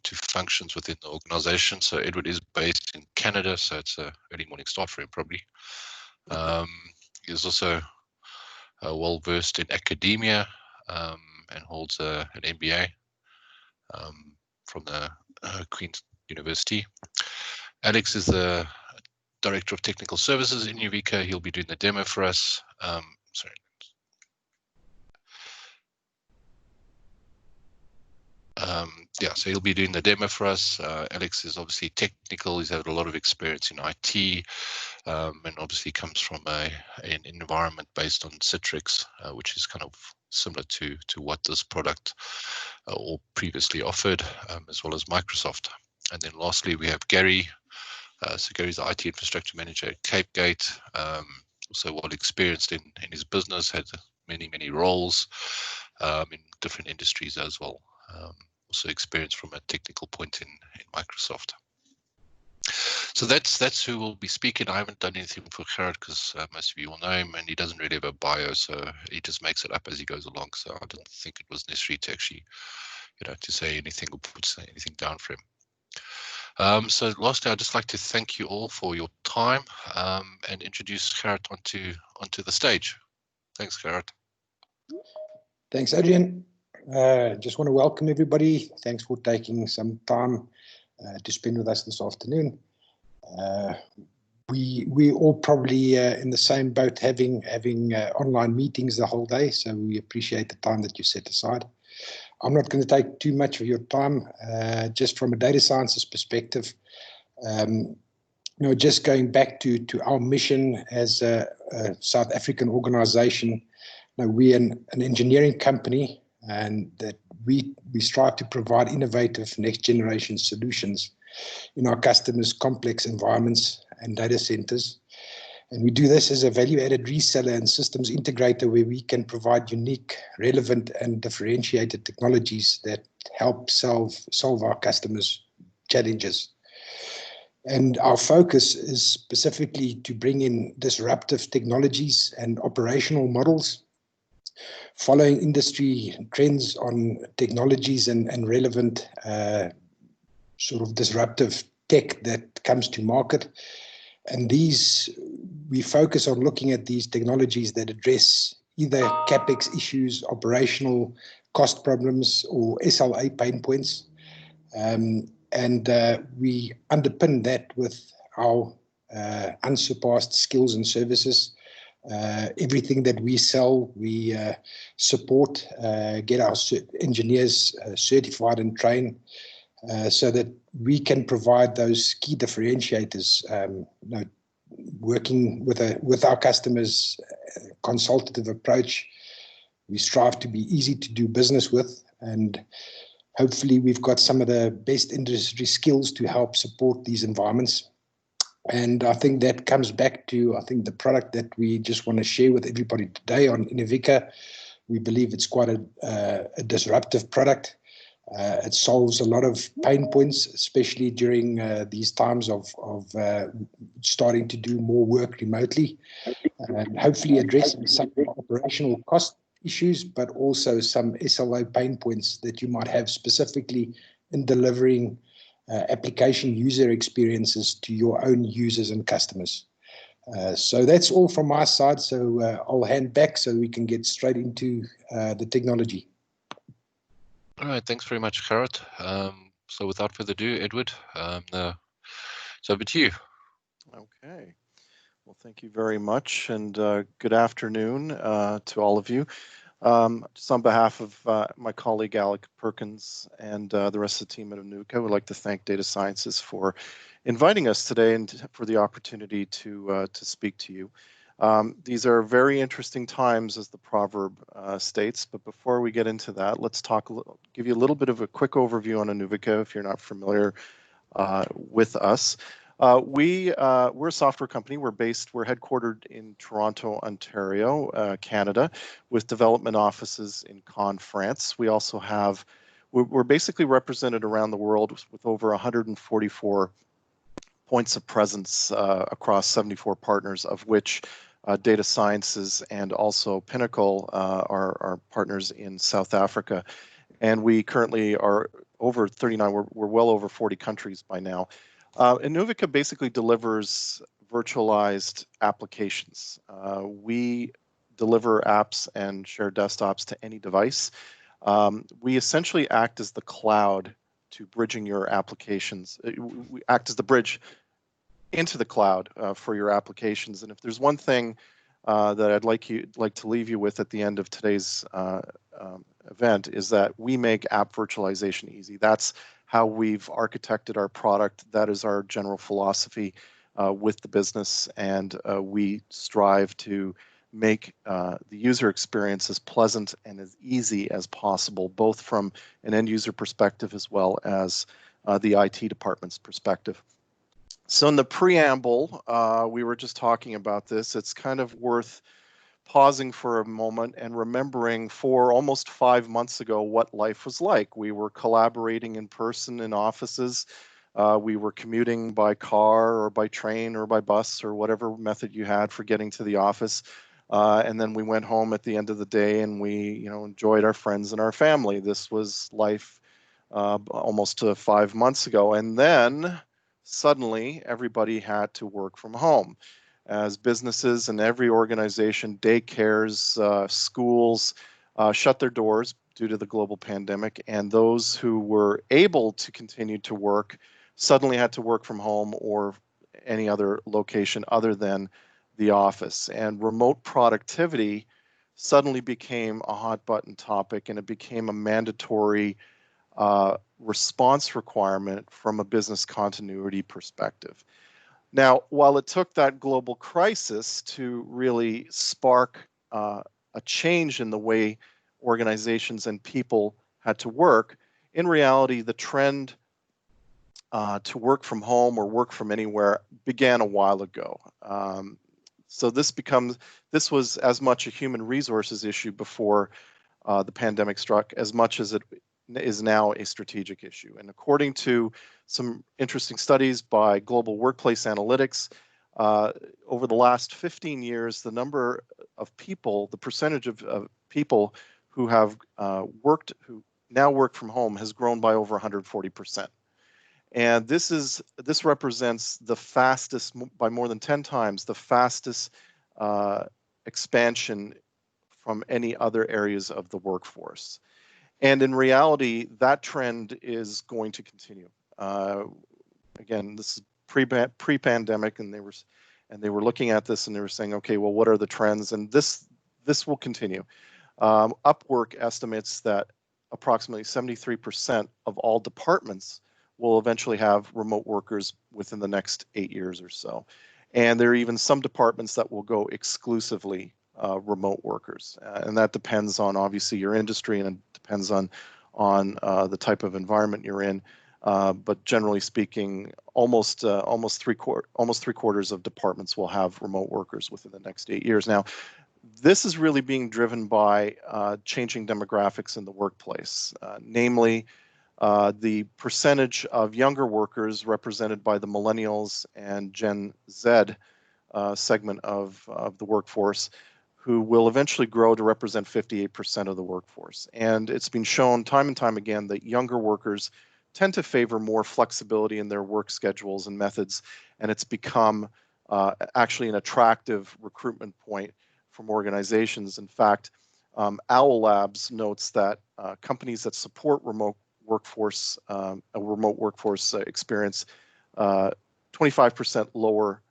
to functions within the organization. So Edward is based in Canada, so it's a early morning start for him probably. He's also well versed in academia and holds an MBA from the Queen's University. Alex is the Director of Technical Services in Inuvika. He'll be doing the demo for us. Sorry. Yeah, so he'll be doing the demo for us. Alex is obviously technical. He's had a lot of experience in IT, and obviously comes from an environment based on Citrix, which is kind of similar to what this product or previously offered, as well as Microsoft. And then lastly, we have Gary. So Gary's the IT infrastructure manager at Cape Gate. Also well experienced in his business, had many roles in different industries as well. Also experienced from a technical point in Microsoft. So that's who will be speaking. I haven't done anything for Gerard because most of you will know him, and he doesn't really have a bio, so he just makes it up as he goes along. So I didn't think it was necessary to actually, to say anything or put anything down for him. So lastly, I'd just like to thank you all for your time and introduce Gerard onto the stage. Thanks, Gerard. Thanks, Adrian. Just want to welcome everybody. Thanks for taking some time to spend with us this afternoon. We all probably in the same boat, having online meetings the whole day, so we appreciate the time that you set aside. I'm not going to take too much of your time. Just from a data sciences perspective, just going back to our mission as a South African organization. We're an engineering company, and that we strive to provide innovative next generation solutions in our customers' complex environments and data centers. And we do this as a value-added reseller and systems integrator, where we can provide unique, relevant, and differentiated technologies that help solve our customers' challenges. And our focus is specifically to bring in disruptive technologies and operational models, following industry trends on technologies and relevant sort of disruptive tech that comes to market. And we focus on looking at these technologies that address either CapEx issues, operational cost problems, or SLA pain points. And we underpin that with our unsurpassed skills and services. Everything that we sell, we support, get our engineers certified and trained, so that we can provide those key differentiators, working with our customers, consultative approach. We strive to be easy to do business with, and hopefully we've got some of the best industry skills to help support these environments. And I think that comes back to, the product that we just want to share with everybody today on Inuvika. We believe it's quite a disruptive product. It solves a lot of pain points, especially during these times of starting to do more work remotely, and hopefully addressing some operational cost issues, but also some SLA pain points that you might have specifically in delivering application user experiences to your own users and customers. So that's all from my side. So I'll hand back so we can get straight into the technology. All right, thanks very much, Gerard. So without further ado, Edward, it's over to you. Okay. Well, thank you very much, and good afternoon to all of you. Just on behalf of my colleague Alec Perkins and the rest of the team at Inuvika, I would like to thank Data Sciences for inviting us today and for the opportunity to speak to you. These are very interesting times, as the proverb states, but before we get into that, let's give you a little bit of a quick overview on Inuvika if you're not familiar with us. We're a software company. We're headquartered in Toronto, Ontario, Canada, with development offices in Caen, France. We also we're basically represented around the world with over 144 points of presence across 74 partners, of which Data Sciences and also Pinnacle are partners in South Africa. And we currently are over 39, we're well over 40 countries by now. Inuvika basically delivers virtualized applications. We deliver apps and share desktops to any device. We essentially act as the cloud to bridging your applications. We act as the bridge into the cloud for your applications. And if there's one thing that I'd like to leave you with at the end of today's event, is that we make app virtualization easy. That's how we've architected our product. That is our general philosophy with the business, and we strive to make the user experience as pleasant and as easy as possible, both from an end user perspective as well as the IT department's perspective. So in the preamble, we were just talking about this. It's kind of worth pausing for a moment and remembering for almost 5 months ago what life was like. We were collaborating in person in offices. We were commuting by car or by train or by bus or whatever method you had for getting to the office. And then we went home at the end of the day and we, enjoyed our friends and our family. This was life almost 5 months ago. And then suddenly everybody had to work from home. As businesses and every organization, daycares, schools shut their doors due to the global pandemic, and those who were able to continue to work suddenly had to work from home or any other location other than the office. And remote productivity suddenly became a hot button topic, and it became a mandatory response requirement from a business continuity perspective. Now, while it took that global crisis to really spark a change in the way organizations and people had to work, in reality, the trend to work from home or work from anywhere began a while ago. So this was as much a human resources issue before the pandemic struck as much as it is now a strategic issue. And according to some interesting studies by Global Workplace Analytics, over the last 15 years, the number of people, the percentage of people who have who now work from home has grown by over 140%. And this represents the fastest, by more than 10 times, the fastest expansion from any other areas of the workforce. And in reality, that trend is going to continue. Again, this is pre-pandemic, and they were looking at this and they were saying, okay, well, what are the trends? And this will continue. Upwork estimates that approximately 73% of all departments will eventually have remote workers within the next 8 years or so. And there are even some departments that will go exclusively remote workers. And that depends on obviously your industry, and it depends on the type of environment you're in. But generally speaking, almost three quarters of departments will have remote workers within the next 8 years. Now, this is really being driven by changing demographics in the workplace, namely the percentage of younger workers represented by the millennials and Gen Z segment of the workforce, who will eventually grow to represent 58% of the workforce. And it's been shown time and time again that younger workers tend to favor more flexibility in their work schedules and methods, and it's become actually an attractive recruitment point from organizations. In fact, Owl Labs notes that companies that support a remote workforce experience 25% lower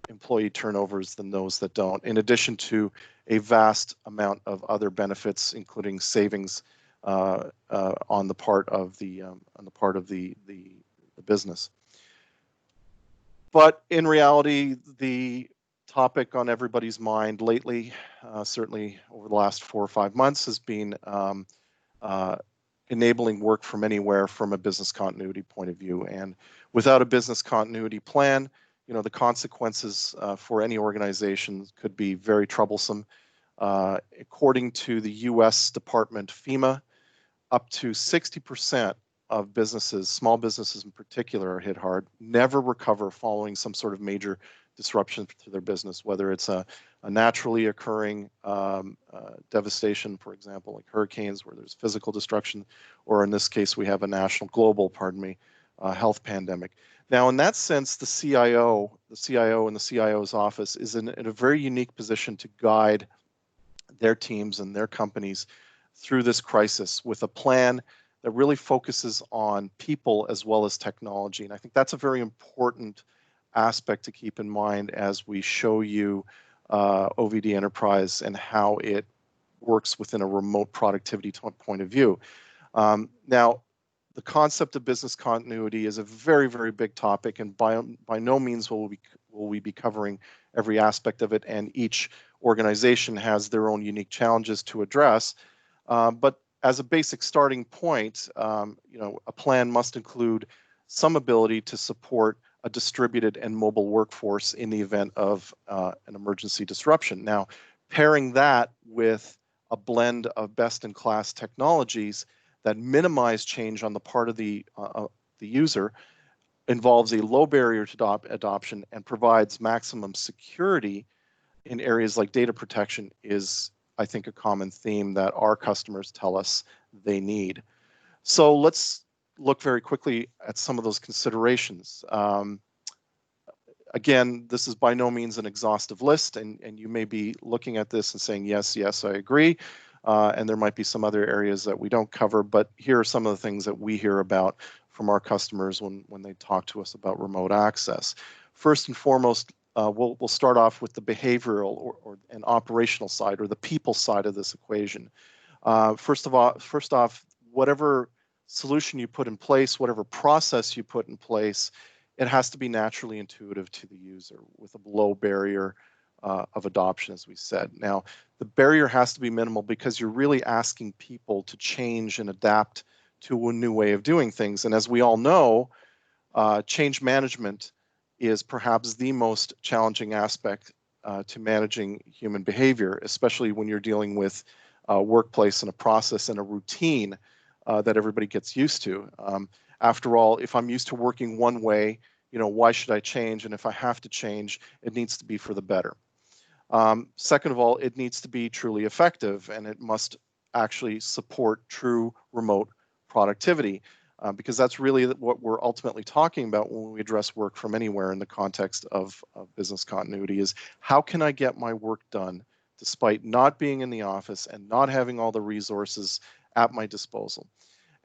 employee turnovers than those that don't, in addition to a vast amount of other benefits, including savings on the part of the business. But in reality, the topic on everybody's mind lately, certainly over the last 4 or 5 months, has been enabling work from anywhere from a business continuity point of view. And without a business continuity plan, the consequences for any organization could be very troublesome. According to the U.S. Department FEMA, up to 60% of businesses, small businesses in particular, are hit hard, never recover following some sort of major disruption to their business, whether it's a a naturally occurring devastation, for example, like hurricanes where there's physical destruction, or in this case, we have a national, global, health pandemic. Now, in that sense, the CIO and the CIO's office is in a very unique position to guide their teams and their companies through this crisis with a plan that really focuses on people as well as technology. And I think that's a very important aspect to keep in mind as we show you OVD Enterprise and how it works within a remote productivity point of view. Now, the concept of business continuity is a very, very big topic, and by no means will we be covering every aspect of it, and each organization has their own unique challenges to address. But as a basic starting point, a plan must include some ability to support a distributed and mobile workforce in the event of an emergency disruption. Now, pairing that with a blend of best-in-class technologies that minimize change on the part of the user involves a low barrier to adoption and provides maximum security in areas like data protection is, I think, a common theme that our customers tell us they need. So let's look very quickly at some of those considerations. Again, this is by no means an exhaustive list, and you may be looking at this and saying, yes, I agree. And there might be some other areas that we don't cover, but here are some of the things that we hear about from our customers when they talk to us about remote access. First and foremost, we'll start off with the behavioral and operational side, or the people side of this equation. First off, whatever solution you put in place, whatever process you put in place, it has to be naturally intuitive to the user with a low barrier of adoption, as we said. Now, the barrier has to be minimal because you're really asking people to change and adapt to a new way of doing things. And as we all know, change management is perhaps the most challenging aspect to managing human behavior, especially when you're dealing with a workplace and a process and a routine that everybody gets used to. After all, if I'm used to working one way, why should I change? And if I have to change, it needs to be for the better. Second of all, it needs to be truly effective, and it must actually support true remote productivity, because that's really what we're ultimately talking about when we address work from anywhere in the context of business continuity, is how can I get my work done despite not being in the office and not having all the resources at my disposal.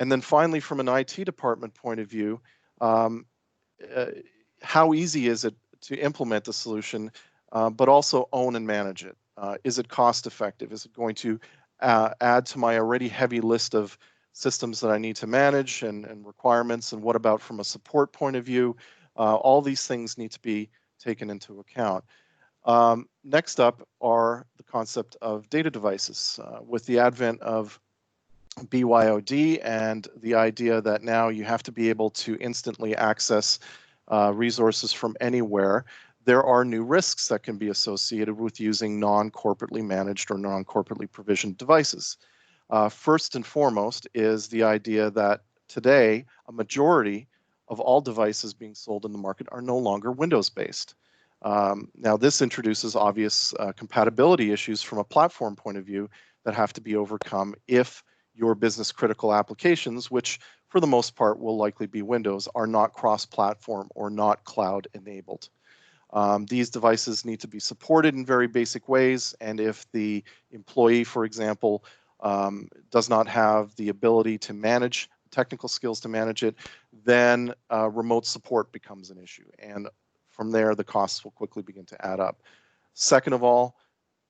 And then finally, from an IT department point of view, how easy is it to implement the solution, but also own and manage it? Is it cost effective? Is it going to add to my already heavy list of systems that I need to manage and requirements? And what about from a support point of view? All these things need to be taken into account. Next up are the concept of data devices. With the advent of BYOD and the idea that now you have to be able to instantly access resources from anywhere, there are new risks that can be associated with using non-corporately managed or non-corporately provisioned devices. First and foremost is the idea that today a majority of all devices being sold in the market are no longer Windows-based. Now, this introduces obvious compatibility issues from a platform point of view that have to be overcome if your business critical applications, which for the most part will likely be Windows, are not cross-platform or not cloud enabled. These devices need to be supported in very basic ways, and if the employee, for example, does not have the ability to manage, technical skills to manage it, then remote support becomes an issue. And from there, the costs will quickly begin to add up. Second of all,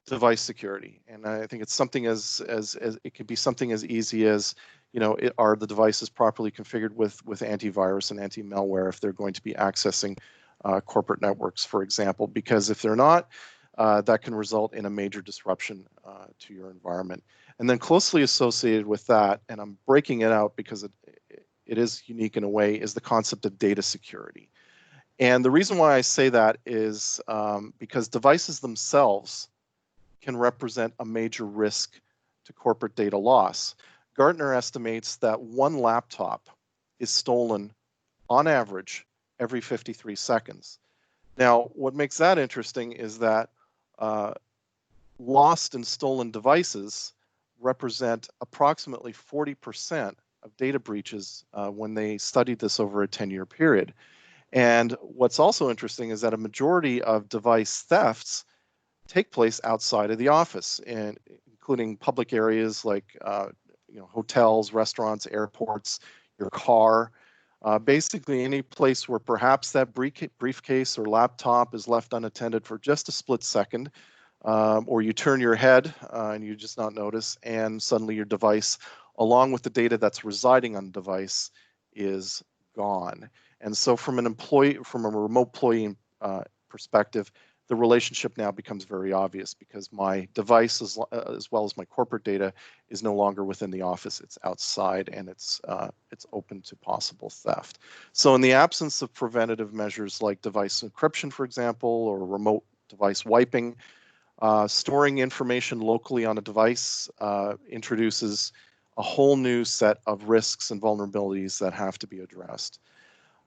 device security. And I think it's something as it could be something as easy as, are the devices properly configured with antivirus and anti-malware if they're going to be accessing corporate networks, for example, because if they're not, that can result in a major disruption to your environment. And then closely associated with that, and I'm breaking it out because it is unique in a way, is the concept of data security. And the reason why I say that is because devices themselves can represent a major risk to corporate data loss. Gartner estimates that one laptop is stolen on average every 53 seconds. Now, what makes that interesting is that lost and stolen devices represent approximately 40% of data breaches when they studied this over a 10-year period. And what's also interesting is that a majority of device thefts take place outside of the office, and including public areas like hotels, restaurants, airports, your car, basically any place where perhaps that briefcase or laptop is left unattended for just a split second, or you turn your head and you just not notice, and suddenly your device, along with the data that's residing on the device, is gone. And so from a remote employee perspective, the relationship now becomes very obvious, because my device, as well as my corporate data, is no longer within the office. It's outside, and it's open to possible theft. So in the absence of preventative measures like device encryption, for example, or remote device wiping, storing information locally on a device introduces a whole new set of risks and vulnerabilities that have to be addressed.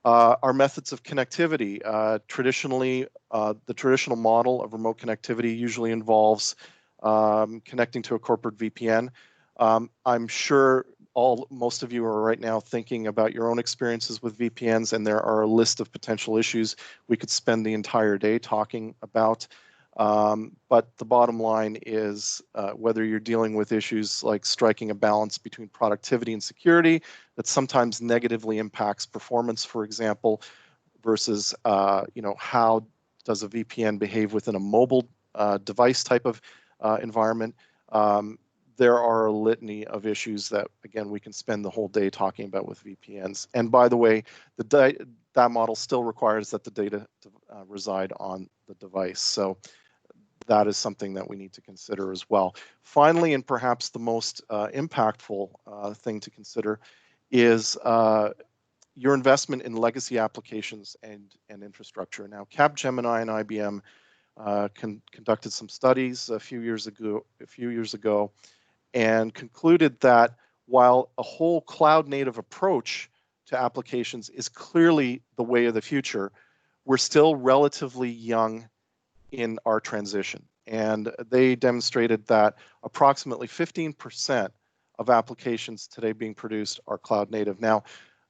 Our methods of connectivity. Traditionally, the traditional model of remote connectivity usually involves connecting to a corporate VPN. I'm sure most of you are right now thinking about your own experiences with VPNs, and there are a list of potential issues we could spend the entire day talking about. But the bottom line is whether you're dealing with issues like striking a balance between productivity and security that sometimes negatively impacts performance, for example, versus how does a VPN behave within a mobile device type of environment. There are a litany of issues that, again, we can spend the whole day talking about with VPNs. And by the way, that model still requires that the data reside on the device. So that is something that we need to consider as well. Finally, and perhaps the most impactful thing to consider is your investment in legacy applications and infrastructure. Now, Capgemini and IBM conducted some studies a few years ago, and concluded that while a whole cloud-native approach to applications is clearly the way of the future, we're still relatively young in our transition. And they demonstrated that approximately 15% of applications today being produced are cloud native. Now,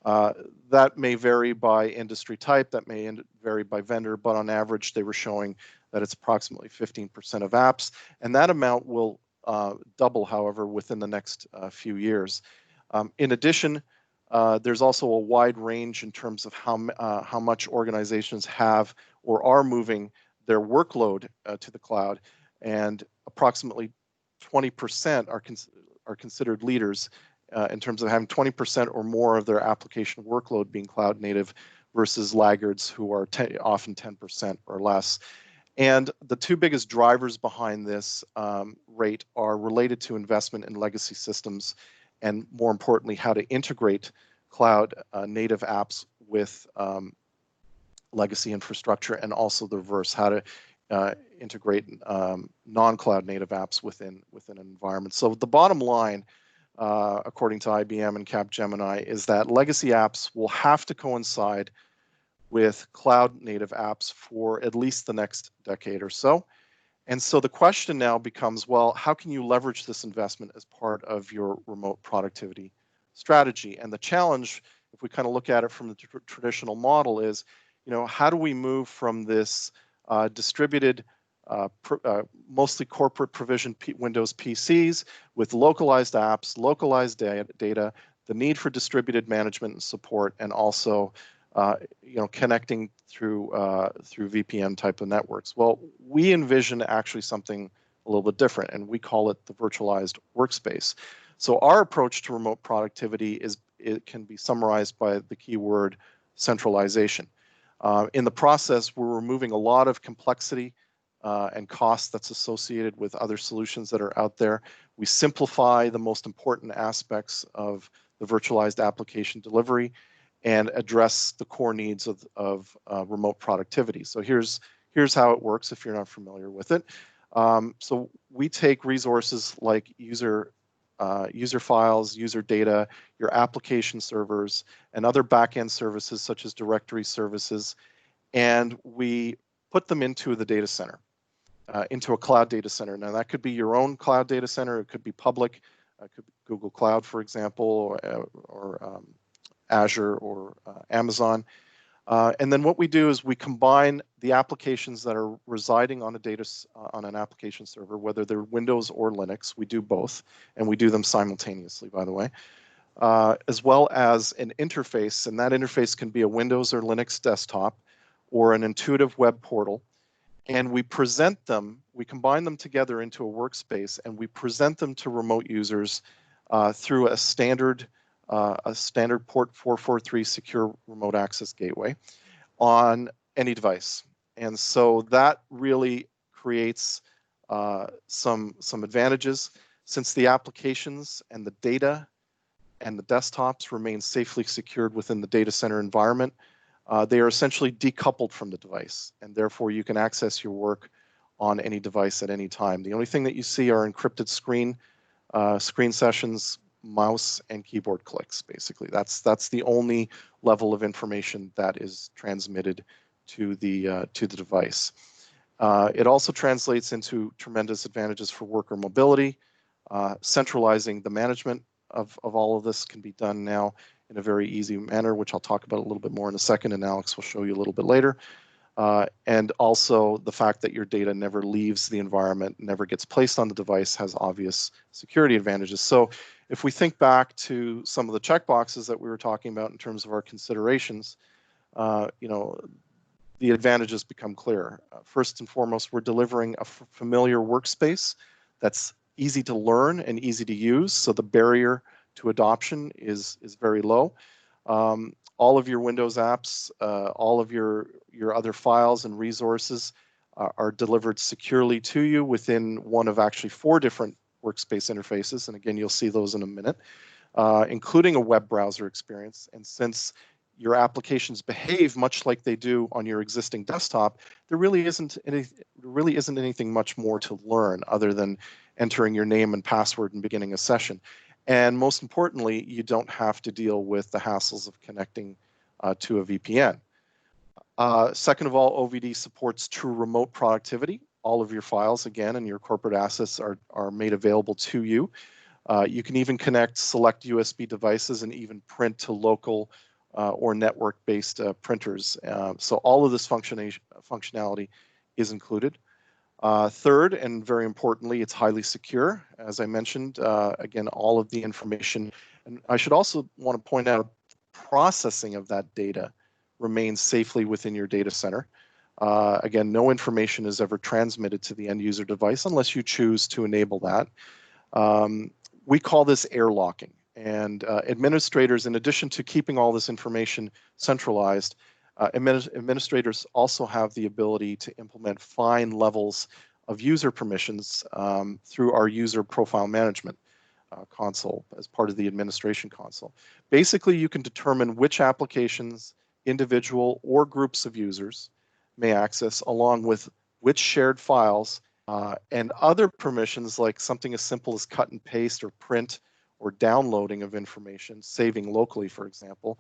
that may vary by industry type, that may vary by vendor, but on average, they were showing that it's approximately 15% of apps. And that amount will double, however, within the next few years. In addition, there's also a wide range in terms of how much organizations have or are moving their workload to the cloud, and approximately 20% are considered leaders in terms of having 20% or more of their application workload being cloud native, versus laggards who are often 10% or less. And the two biggest drivers behind this rate are related to investment in legacy systems, and more importantly, how to integrate cloud native apps with legacy infrastructure, and also the reverse, how to integrate non-cloud native apps within an environment. So the bottom line, according to IBM and Capgemini, is that legacy apps will have to coincide with cloud native apps for at least the next decade or so. And so the question now becomes, well, how can you leverage this investment as part of your remote productivity strategy? And the challenge, if we kind of look at it from the traditional model, is, how do we move from this distributed, mostly corporate provision Windows PCs with localized apps, localized data, the need for distributed management and support, and also connecting through VPN type of networks? Well, we envision actually something a little bit different, and we call it the virtualized workspace. So our approach to remote productivity can be summarized by the keyword centralization. In the process, we're removing a lot of complexity and cost that's associated with other solutions that are out there. We simplify the most important aspects of the virtualized application delivery and address the core needs of remote productivity. So here's how it works if you're not familiar with it. So we take resources like user files, user data, your application servers, and other backend services such as directory services, and we put them into the data center. into a cloud data center. Now that could be your own cloud data center, it could be public, it could be Google Cloud, for example, or Azure or Amazon. And then what we do is we combine the applications that are residing on on an application server, whether they're Windows or Linux. We do both, and we do them simultaneously, by the way, as well as an interface, and that interface can be a Windows or Linux desktop or an intuitive web portal. And we present them, we combine them together into a workspace, and we present them to remote users through a standard port 443 secure remote access gateway on any device. And so that really creates some advantages, since the applications and the data and the desktops remain safely secured within the data center environment. They are essentially decoupled from the device, and therefore you can access your work on any device at any time. The only thing that you see are encrypted screen sessions, mouse and keyboard clicks. Basically, that's the only level of information that is transmitted to the device. It also translates into tremendous advantages for worker mobility. Centralizing the management of all of this can be done now in a very easy manner, which I'll talk about a little bit more in a second, and Alex will show you a little bit later. And also the fact that your data never leaves the environment, never gets placed on the device, has obvious security advantages. So if we think back to some of the checkboxes that we were talking about in terms of our considerations, the advantages become clear. First and foremost, we're delivering a familiar workspace that's easy to learn and easy to use, so the barrier to adoption is very low. All of your Windows apps, all of your other files and resources are delivered securely to you within one of actually 4 different workspace interfaces. And again, you'll see those in a minute, including a web browser experience. And since your applications behave much like they do on your existing desktop, there really isn't anything much more to learn other than entering your name and password and beginning a session. And most importantly, you don't have to deal with the hassles of connecting to a VPN. Second of all, OVD supports true remote productivity. All of your files, again, and your corporate assets are made available to you. You can even connect select USB devices and even print to local or network-based printers. So all of this functionality is included. Third, and very importantly, it's highly secure. As I mentioned, again, all of the information, and I should also want to point out, processing of that data remains safely within your data center. Again, no information is ever transmitted to the end user device unless you choose to enable that. We call this air locking, and administrators, in addition to keeping all this information centralized, administrators also have the ability to implement fine levels of user permissions through our user profile management console as part of the administration console. Basically, you can determine which applications, individual or groups of users may access, along with which shared files and other permissions, like something as simple as cut and paste or print or downloading of information, saving locally, for example.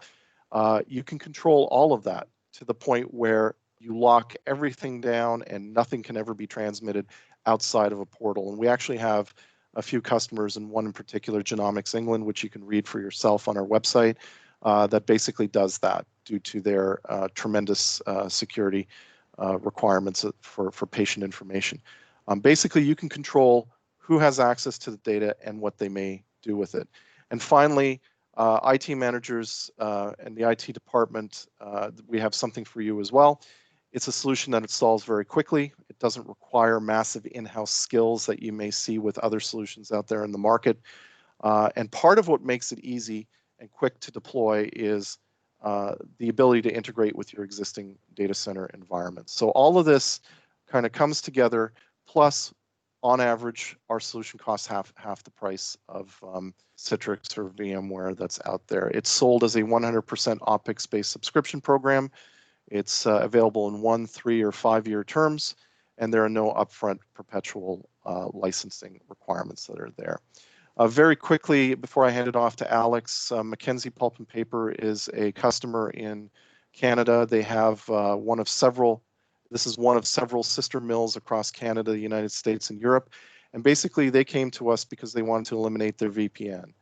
You can control all of that to the point where you lock everything down and nothing can ever be transmitted outside of a portal. And we actually have a few customers, and one in particular, Genomics England, which you can read for yourself on our website, that basically does that due to their tremendous security requirements for patient information. Basically, you can control who has access to the data and what they may do with it. And finally, IT managers and the IT department, we have something for you as well. It's a solution that installs very quickly. It doesn't require massive in-house skills that you may see with other solutions out there in the market. And part of what makes it easy and quick to deploy is the ability to integrate with your existing data center environment. So all of this kind of comes together, plus on average, our solution costs half the price of Citrix or VMware that's out there. It's sold as a 100% OpEx-based subscription program. It's available in 1, 3, or 5-year terms, and there are no upfront perpetual licensing requirements that are there. Very quickly, before I hand it off to Alex, Mackenzie Pulp and Paper is a customer in Canada. They have one of several This is one of several sister mills across Canada, the United States, and Europe. And basically, they came to us because they wanted to eliminate their VPN.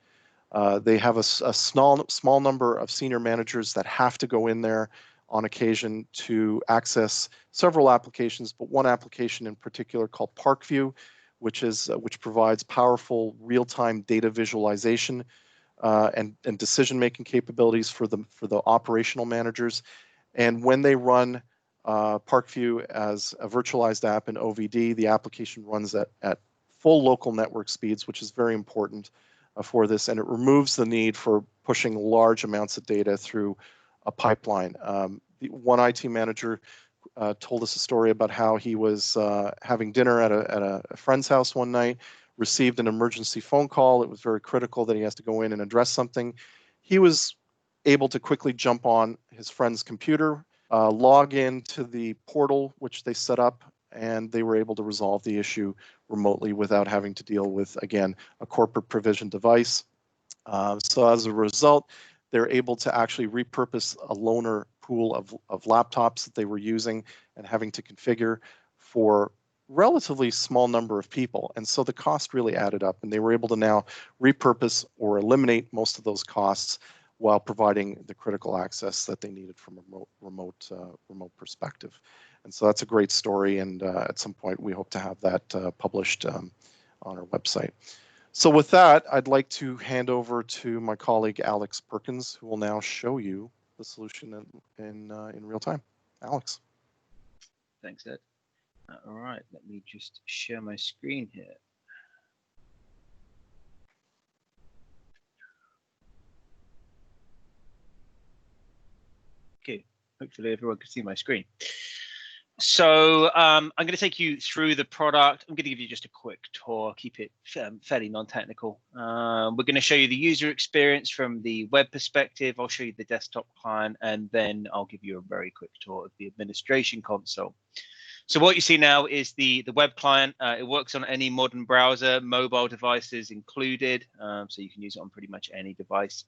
They have a small number of senior managers that have to go in there on occasion to access several applications, but one application in particular called Parkview, which provides powerful real-time data visualization and decision-making capabilities for the operational managers. And when they run Parkview as a virtualized app in OVD, the application runs at full local network speeds, which is very important for this, and it removes the need for pushing large amounts of data through a pipeline. One IT manager told us a story about how he was having dinner at a friend's house one night, received an emergency phone call. It was very critical that he has to go in and address something. He was able to quickly jump on his friend's computer, log into the portal which they set up, and they were able to resolve the issue remotely without having to deal with, again, a corporate provision device. So as a result, they're able to actually repurpose a loaner pool of laptops that they were using and having to configure for relatively small number of people. And so the cost really added up, and they were able to now repurpose or eliminate most of those costs while providing the critical access that they needed from a remote perspective. And so that's a great story, and at some point we hope to have that published on our website. So with that, I'd like to hand over to my colleague Alex Perkins, who will now show you the solution in real time. Alex. Thanks, Ed. All right, let me just share my screen here. Okay, hopefully everyone can see my screen. So I'm going to take you through the product. I'm going to give you just a quick tour, keep it fairly non-technical. We're going to show you the user experience from the web perspective. I'll show you the desktop client, and then I'll give you a very quick tour of the administration console. So what you see now is the web client. It works on any modern browser, mobile devices included, so you can use it on pretty much any device.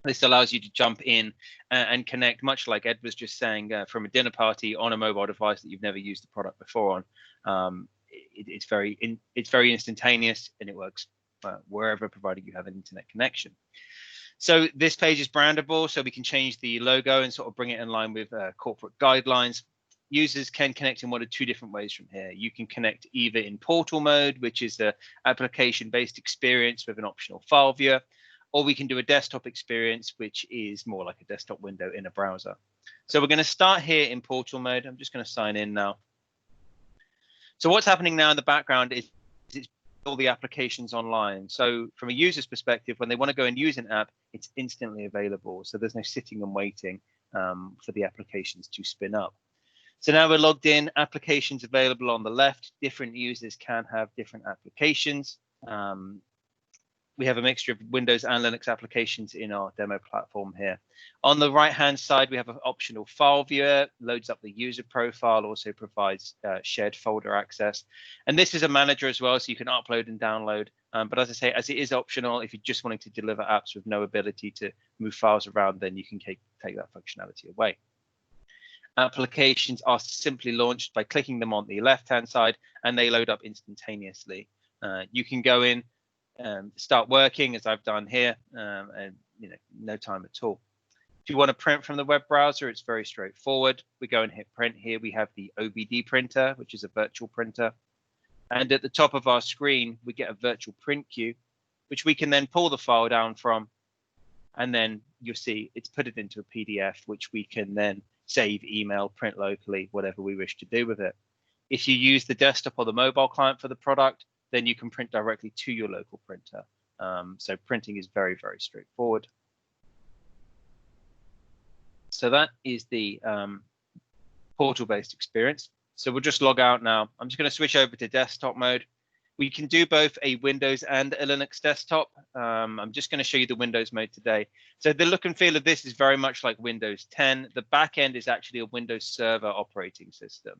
This allows you to jump in and connect, much like Ed was just saying, from a dinner party on a mobile device that you've never used the product before on. It's very instantaneous, and it works wherever, provided you have an internet connection. So this page is brandable, so we can change the logo and sort of bring it in line with corporate guidelines. Users can connect in one of two different ways from here. You can connect either in portal mode, which is the application-based experience with an optional file viewer, or we can do a desktop experience, which is more like a desktop window in a browser. So we're going to start here in portal mode. I'm just going to sign in now. So what's happening now in the background is it's all the applications online. So from a user's perspective, when they want to go and use an app, it's instantly available. So there's no sitting and waiting for the applications to spin up. So now we're logged in, applications available on the left. Different users can have different applications. We have a mixture of Windows and Linux applications in our demo platform here. On the right-hand side, we have an optional file viewer, loads up the user profile, also provides shared folder access. And this is a manager as well, so you can upload and download. But as I say, as it is optional, if you're just wanting to deliver apps with no ability to move files around, then you can take that functionality away. Applications are simply launched by clicking them on the left-hand side, and they load up instantaneously. You can go in, start working as I've done here, and no time at all. If you want to print from the web browser, it's very straightforward. We go and hit print here. We have the OVD printer, which is a virtual printer. And at the top of our screen, we get a virtual print queue, which we can then pull the file down from. And then you'll see it's put it into a PDF, which we can then save, email, print locally, whatever we wish to do with it. If you use the desktop or the mobile client for the product, then you can print directly to your local printer. So printing is very, very straightforward. So that is the portal-based experience. So we'll just log out now. I'm just going to switch over to desktop mode. We can do both a Windows and a Linux desktop. I'm just going to show you the Windows mode today. So the look and feel of this is very much like Windows 10. The back end is actually a Windows Server operating system.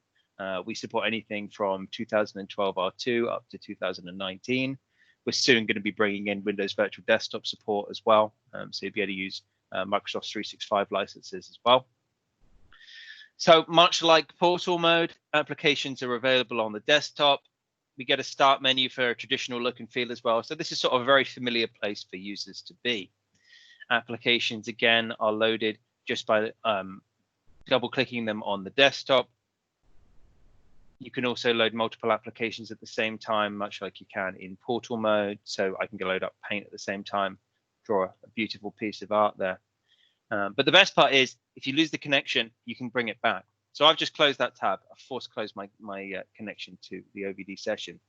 We support anything from 2012 R2 up to 2019. We're soon going to be bringing in Windows Virtual Desktop support as well. So you'll be able to use Microsoft 365 licenses as well. So much like portal mode, applications are available on the desktop. We get a start menu for a traditional look and feel as well. So this is sort of a very familiar place for users to be. Applications, again, are loaded just by double clicking them on the desktop. You can also load multiple applications at the same time, much like you can in portal mode. So I can go load up Paint at the same time, draw a beautiful piece of art there. But the best part is, if you lose the connection, you can bring it back. So I've just closed that tab. I've force closed my connection to the OVD session.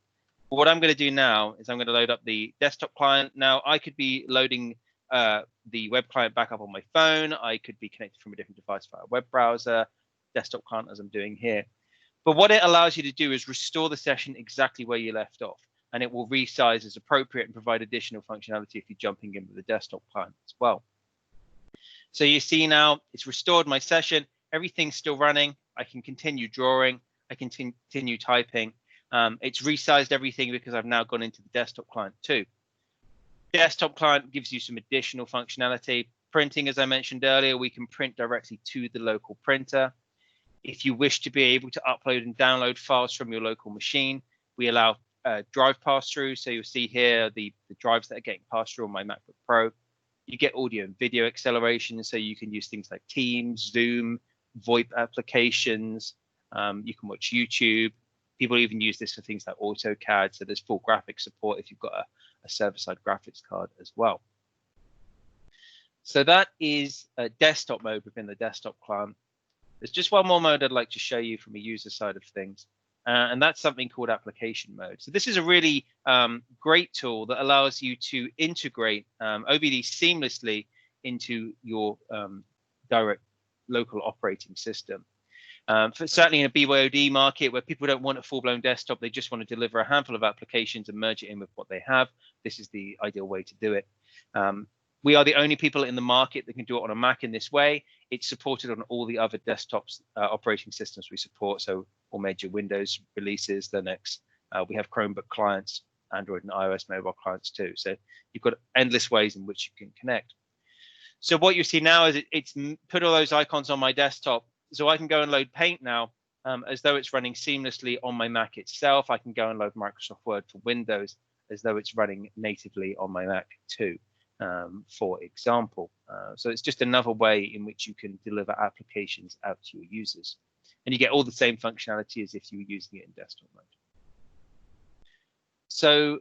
But what I'm going to do now is I'm going to load up the desktop client. Now, I could be loading the web client back up on my phone. I could be connected from a different device via a web browser, desktop client, as I'm doing here. But what it allows you to do is restore the session exactly where you left off, and it will resize as appropriate and provide additional functionality if you're jumping in with the desktop client as well. So you see now it's restored my session. Everything's still running. I can continue drawing. I can continue typing. It's resized everything because I've now gone into the desktop client too. Desktop client gives you some additional functionality. Printing, as I mentioned earlier, we can print directly to the local printer. If you wish to be able to upload and download files from your local machine, we allow drive pass-through. So you'll see here the drives that are getting passed through on my MacBook Pro. You get audio and video acceleration, so you can use things like Teams, Zoom, VoIP applications. You can watch YouTube. People even use this for things like AutoCAD, so there's full graphics support if you've got a server-side graphics card as well. So that is a desktop mode within the desktop client. There's just one more mode I'd like to show you from a user side of things, and that's something called application mode. So this is a really great tool that allows you to integrate OVD seamlessly into your direct local operating system. Certainly in a BYOD market where people don't want a full-blown desktop, they just want to deliver a handful of applications and merge it in with what they have. This is the ideal way to do it. We are the only people in the market that can do it on a Mac in this way. It's supported on all the other desktops operating systems we support, so all major Windows releases, Linux. We have Chromebook clients, Android and iOS mobile clients too. So you've got endless ways in which you can connect. So what you see now is it's put all those icons on my desktop, so I can go and load Paint now as though it's running seamlessly on my Mac itself. I can go and load Microsoft Word for Windows as though it's running natively on my Mac too. For example. So it's just another way in which you can deliver applications out to your users. And you get all the same functionality as if you were using it in desktop mode. So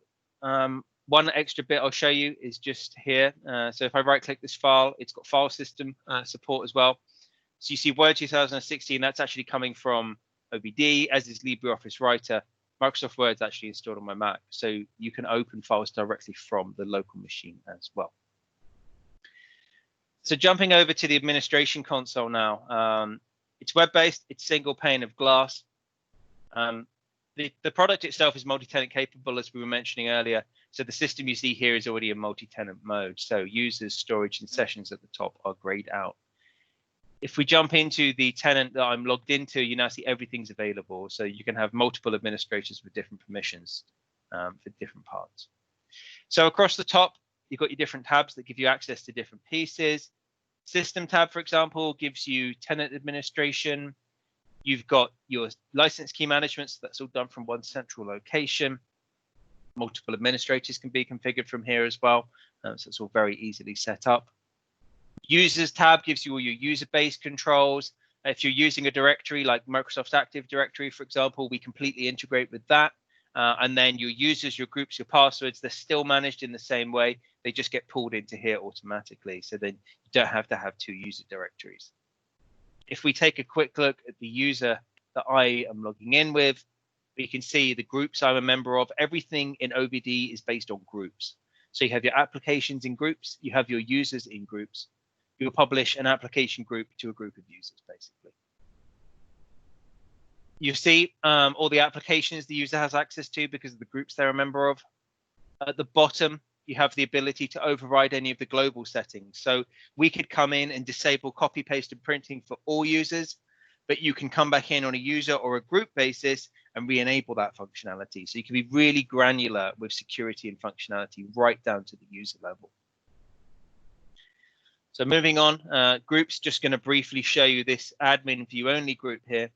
one extra bit I'll show you is just here. So if I right click this file, it's got file system support as well. So you see Word 2016, that's actually coming from OBD, as is LibreOffice Writer. Microsoft Word's actually installed on my Mac, so you can open files directly from the local machine as well. So jumping over to the administration console now, it's web-based, it's single pane of glass. The product itself is multi-tenant capable, as we were mentioning earlier. So the system you see here is already in multi-tenant mode. So users, storage, and sessions at the top are grayed out. If we jump into the tenant that I'm logged into, you now see everything's available. So you can have multiple administrators with different permissions for different parts. So across the top, you've got your different tabs that give you access to different pieces. System tab, for example, gives you tenant administration. You've got your license key management, so that's all done from one central location. Multiple administrators can be configured from here as well. So it's all very easily set up. Users tab gives you all your user-based controls. If you're using a directory like Microsoft's Active Directory, for example, we completely integrate with that. And then your users, your groups, your passwords, they're still managed in the same way. They just get pulled into here automatically. So then you don't have to have two user directories. If we take a quick look at the user that I am logging in with, we can see the groups I'm a member of. Everything in OBD is based on groups. So you have your applications in groups, you have your users in groups. You'll publish an application group to a group of users, basically. You see all the applications the user has access to because of the groups they're a member of. At the bottom, you have the ability to override any of the global settings. So we could come in and disable copy, paste, and printing for all users, but you can come back in on a user or a group basis and re-enable that functionality. So you can be really granular with security and functionality right down to the user level. So moving on, groups, just going to briefly show you this admin view only group here.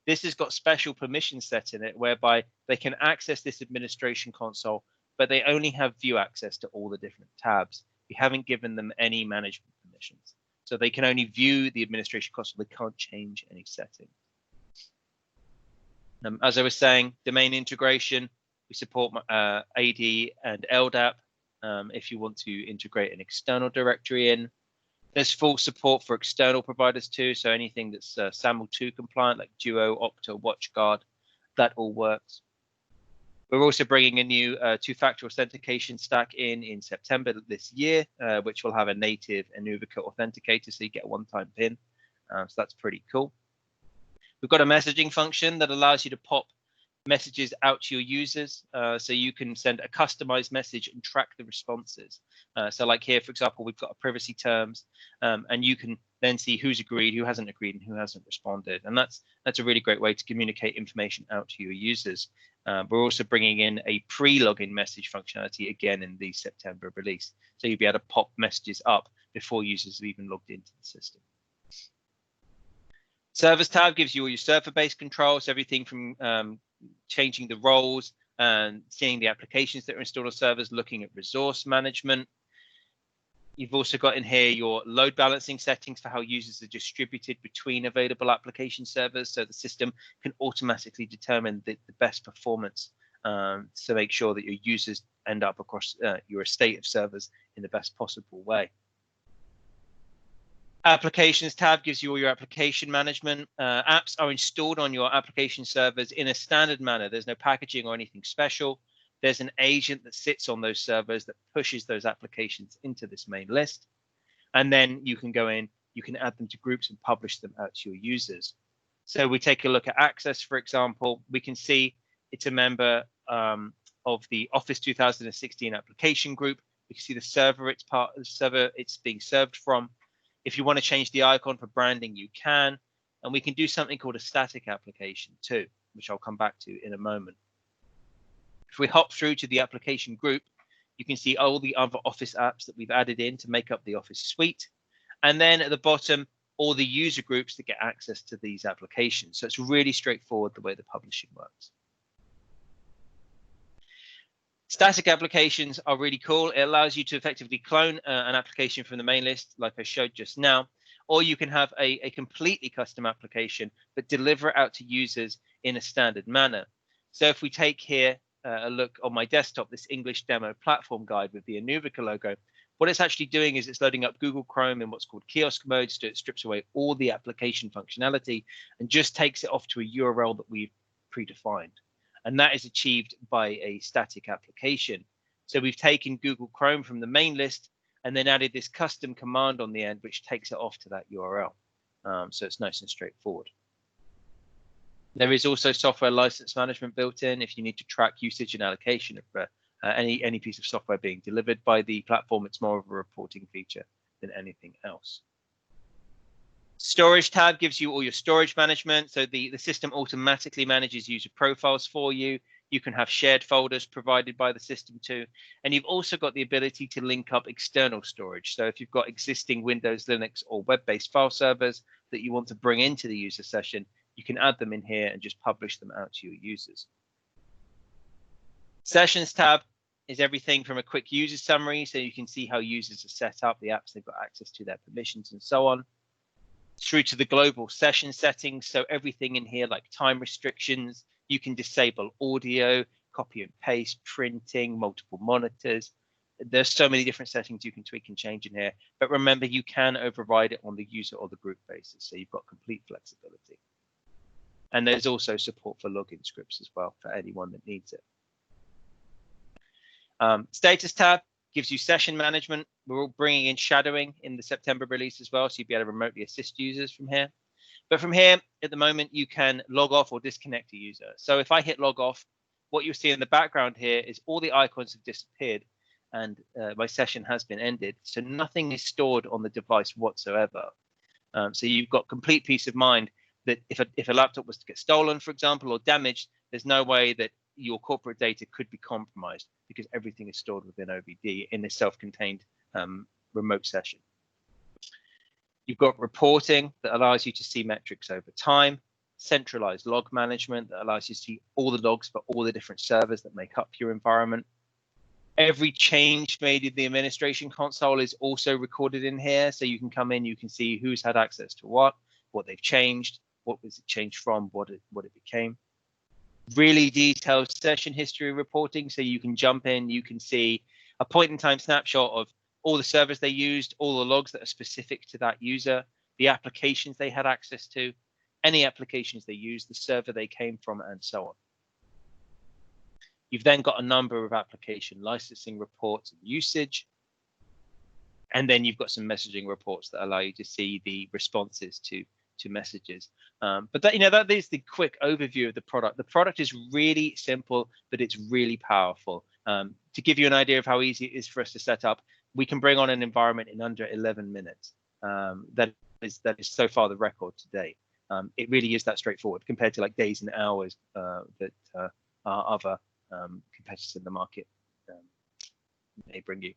This has got special permissions set in it whereby they can access this administration console, but they only have view access to all the different tabs. We haven't given them any management permissions. So they can only view the administration console. They can't change any settings. As I was saying, domain integration, we support AD and LDAP if you want to integrate an external directory in. There's full support for external providers too, so anything that's SAML 2 compliant, like Duo, Okta, WatchGuard, that all works. We're also bringing a new two-factor authentication stack in September this year, which will have a native Inuvika authenticator, so you get a one-time PIN. So that's pretty cool. We've got a messaging function that allows you to pop messages out to your users, so you can send a customized message and track the responses. So like here, for example, we've got a privacy terms, and you can then see who's agreed, who hasn't agreed, and who hasn't responded. And that's a really great way to communicate information out to your users. We're also bringing in a pre-login message functionality again in the September release. So you'll be able to pop messages up before users have even logged into the system. Servers tab gives you all your server-based controls, everything from changing the roles and seeing the applications that are installed on servers, looking at resource management. You've also got in here your load balancing settings for how users are distributed between available application servers, so the system can automatically determine the best performance to make sure that your users end up across your estate of servers in the best possible way. Applications tab gives you all your application management. Apps are installed on your application servers in a standard manner. There's no packaging or anything special. There's an agent that sits on those servers that pushes those applications into this main list. And then you can go in, you can add them to groups and publish them out to your users. So we take a look at Access, for example. We can see it's a member of the Office 2016 application group. We can see the server it's being served from. If you want to change the icon for branding, you can. And we can do something called a static application too, which I'll come back to in a moment. If we hop through to the application group, you can see all the other Office apps that we've added in to make up the Office suite. And then at the bottom, all the user groups that get access to these applications. So it's really straightforward the way the publishing works. Static applications are really cool. It allows you to effectively clone an application from the main list, like I showed just now, or you can have a completely custom application, but deliver it out to users in a standard manner. So if we take here a look on my desktop, this English demo platform guide with the Inuvika logo, what it's actually doing is it's loading up Google Chrome in what's called kiosk mode, so it strips away all the application functionality and just takes it off to a URL that we've predefined. And that is achieved by a static application. So we've taken Google Chrome from the main list and then added this custom command on the end, which takes it off to that URL. So it's nice and straightforward. There is also software license management built in if you need to track usage and allocation of any piece of software being delivered by the platform. It's more of a reporting feature than anything else. Storage tab gives you all your storage management. So the system automatically manages user profiles for you. You can have shared folders provided by the system too. And you've also got the ability to link up external storage. So if you've got existing Windows, Linux, or web-based file servers that you want to bring into the user session, you can add them in here and just publish them out to your users. Sessions tab is everything from a quick user summary, so you can see how users are set up, the apps they've got access to, their permissions, and so on, through to the global session settings. So everything in here, like time restrictions, you can disable audio, copy and paste, printing, multiple monitors. There's so many different settings you can tweak and change in here. But remember, you can override it on the user or the group basis. So you've got complete flexibility. And there's also support for login scripts as well for anyone that needs it. Status tab gives you session management. We're all bringing in shadowing in the September release as well, so you'll be able to remotely assist users from here. But from here, at the moment, you can log off or disconnect a user. So if I hit log off, what you'll see in the background here is all the icons have disappeared and my session has been ended. So nothing is stored on the device whatsoever. So you've got complete peace of mind that if a laptop was to get stolen, for example, or damaged, there's no way that your corporate data could be compromised because everything is stored within OVD in a self-contained remote session. You've got reporting that allows you to see metrics over time, centralized log management that allows you to see all the logs for all the different servers that make up your environment. Every change made in the administration console is also recorded in here. So you can come in, you can see who's had access to what they've changed, what was it changed from, what it became. Really detailed session history reporting. So you can jump in, you can see a point in time snapshot of all the servers they used, all the logs that are specific to that user, the applications they had access to, any applications they used, the server they came from, and so on. You've then got a number of application licensing reports and usage. And then you've got some messaging reports that allow you to see the responses to messages. But that is the quick overview of the product. The product is really simple, but it's really powerful. To give you an idea of how easy it is for us to set up, we can bring on an environment in under 11 minutes. That is so far the record today. It really is that straightforward compared to like days and hours that our other competitors in the market may bring you.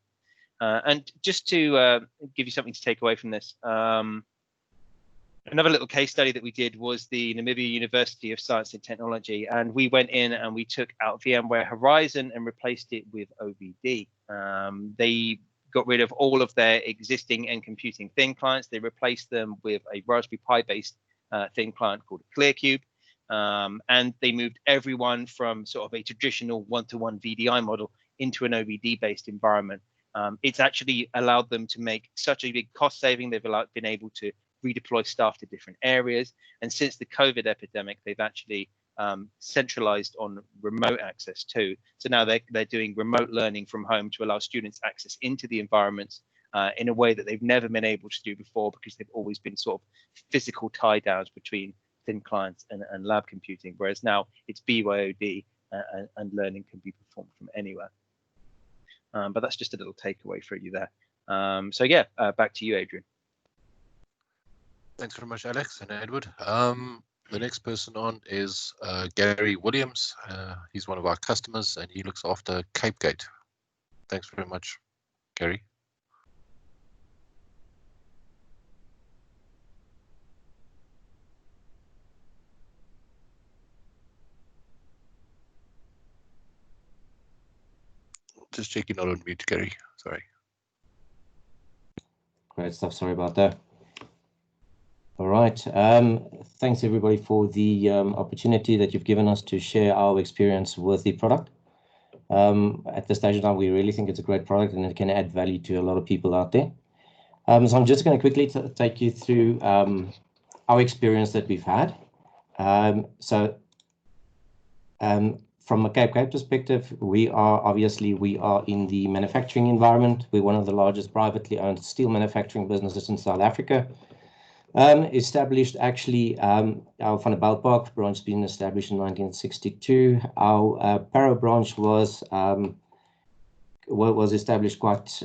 And just to give you something to take away from this, another little case study that we did was the Namibia University of Science and Technology, and we went in and we took out VMware Horizon and replaced it with OVD. They got rid of all of their existing end computing thin clients. They replaced them with a Raspberry Pi based thin client called ClearCube. And they moved everyone from sort of a traditional one-to-one VDI model into an OVD based environment. It's actually allowed them to make such a big cost saving. They've been able to redeploy staff to different areas. And since the COVID epidemic, they've actually centralized on remote access too. So now they're doing remote learning from home to allow students access into the environments in a way that they've never been able to do before, because they've always been sort of physical tie downs between thin clients and lab computing, whereas now it's BYOD and learning can be performed from anywhere. But that's just a little takeaway for you there. So yeah, back to you, Adrian. Thanks very much, Alex and Edward. The next person on is Gary Williams. He's one of our customers and he looks after CapeGate. Thanks very much, Gary. Just checking not on mute, Gary. Sorry. Great stuff. Sorry about that. All right. Thanks everybody for the opportunity that you've given us to share our experience with the product. At this stage now, we really think it's a great product and it can add value to a lot of people out there. So I'm just going to quickly take you through our experience that we've had. From a CapeGate perspective, we are in the manufacturing environment. We're one of the largest privately owned steel manufacturing businesses in South Africa. Established actually, our Van der Bijlpark branch being established in 1962. Our Parow branch was established quite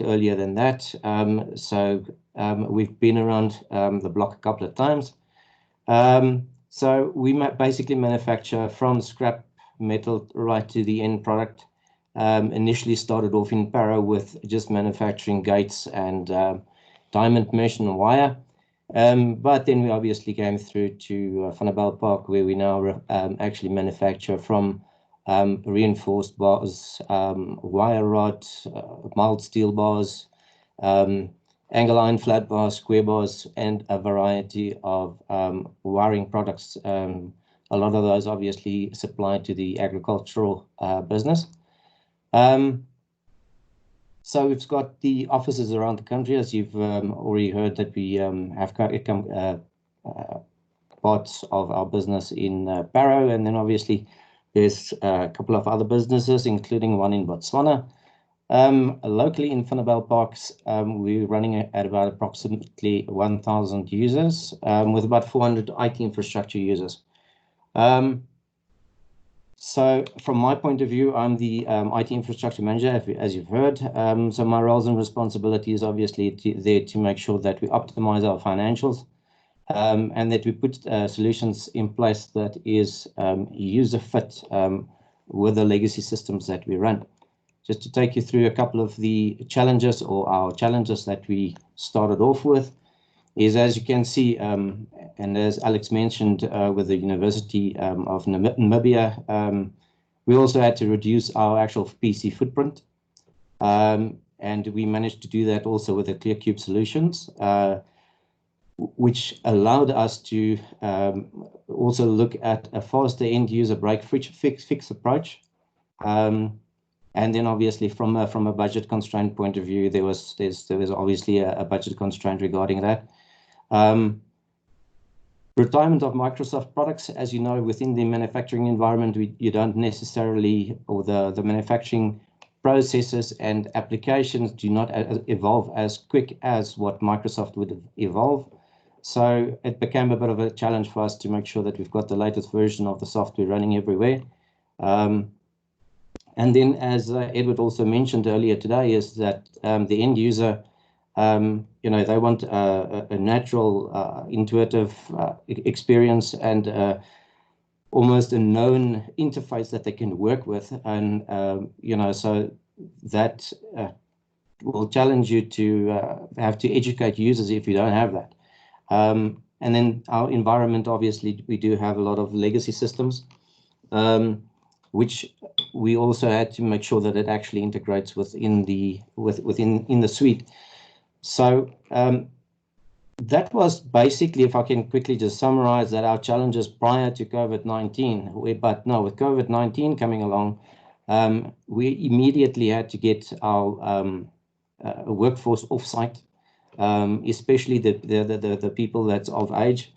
earlier than that. We've been around the block a couple of times. So we basically manufacture from scrap metal right to the end product. Initially started off in Parow with just manufacturing gates and diamond mesh and wire. But then we obviously came through to Van der Bijlpark, where we now actually manufacture from reinforced bars, wire rod, mild steel bars, angle iron flat bars, square bars, and a variety of wiring products. A lot of those obviously supply to the agricultural business. So we've got the offices around the country, as you've already heard, that we have parts of our business in Parow, and then obviously there's a couple of other businesses, including one in Botswana. Locally in Van der Bijlpark, we're running at about approximately 1,000 users, with about 400 IT infrastructure users. So from my point of view, I'm the IT infrastructure manager, as you've heard. So my roles and responsibilities obviously there to make sure that we optimize our financials, and that we put solutions in place that is user fit with the legacy systems that we run. Just to take you through a couple of the challenges, or our challenges that we started off with is, as you can see, and as Alex mentioned, with the University of Namibia, we also had to reduce our actual PC footprint. And we managed to do that also with the ClearCube solutions, which allowed us to also look at a faster end user break fix approach. And then obviously from a budget constraint point of view, there was obviously a budget constraint regarding that. Retirement of Microsoft products, as you know, within the manufacturing environment, you don't necessarily, or the manufacturing processes and applications do not evolve as quick as what Microsoft would evolve. So it became a bit of a challenge for us to make sure that we've got the latest version of the software running everywhere. And then, as Edward also mentioned earlier today, is that the end user, they want a natural, intuitive experience and almost a known interface that they can work with. And, so that will challenge you to have to educate users if you don't have that. And then our environment, obviously, we do have a lot of legacy systems, which we also had to make sure that it actually integrates within the suite. So that was basically, if I can quickly just summarize that, our challenges prior to COVID-19. But no, with COVID-19 coming along, we immediately had to get our workforce offsite, especially the people that's of age.